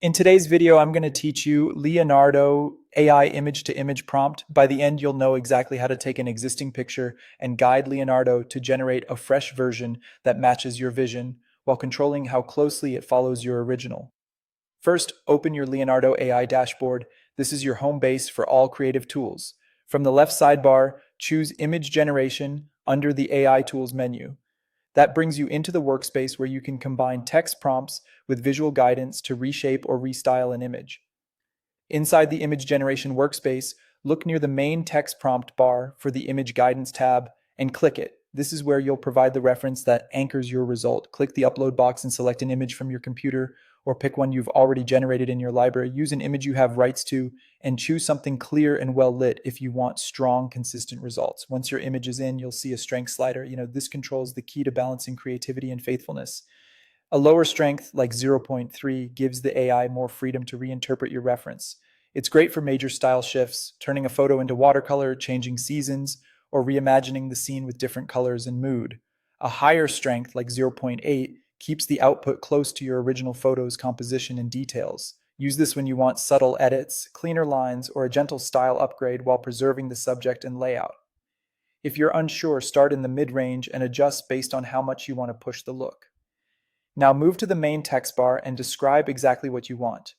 In today's video, I'm going to teach you Leonardo AI image-to-image prompt. By the end, you'll know exactly how to take an existing picture and guide Leonardo to generate a fresh version that matches your vision while controlling how closely it follows your original. First, open your Leonardo AI dashboard. This is your home base for all creative tools. From the left sidebar, choose Image Generation under the AI Tools menu. That brings you into the workspace where you can combine text prompts with visual guidance to reshape or restyle an image. Inside the image generation workspace, look near the main text prompt bar for the image guidance tab and click it. This is where you'll provide the reference that anchors your result. Click the upload box and select an image from your computer, or pick one you've already generated in your library. Use an image you have rights to and choose something clear and well lit if you want strong, consistent results. Once your image is in, you'll see a strength slider. This controls the key to balancing creativity and faithfulness. A lower strength, like 0.3, gives the AI more freedom to reinterpret your reference. It's great for major style shifts, turning a photo into watercolor, changing seasons, or reimagining the scene with different colors and mood. A higher strength, like 0.8, keeps the output close to your original photo's composition and details. Use this when you want subtle edits, cleaner lines, or a gentle style upgrade while preserving the subject and layout. If you're unsure, start in the mid-range and adjust based on how much you want to push the look. Now move to the main text bar and describe exactly what you want.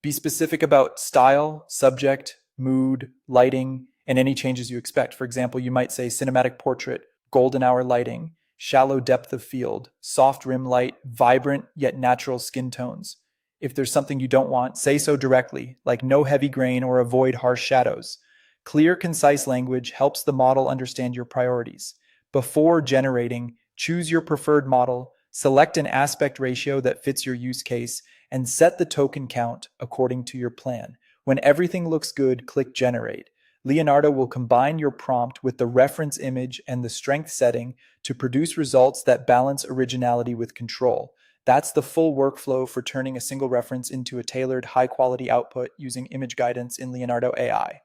Be specific about style, subject, mood, lighting, and any changes you expect. For example, you might say cinematic portrait, golden hour lighting, shallow depth of field, soft rim light, vibrant yet natural skin tones. If there's something you don't want, say so directly, like no heavy grain or avoid harsh shadows. Clear, concise language helps the model understand your priorities. Before generating, choose your preferred model, select an aspect ratio that fits your use case, and set the token count according to your plan. When everything looks good, click Generate. Leonardo will combine your prompt with the reference image and the strength setting to produce results that balance originality with control. That's the full workflow for turning a single reference into a tailored, high-quality output using image guidance in Leonardo AI.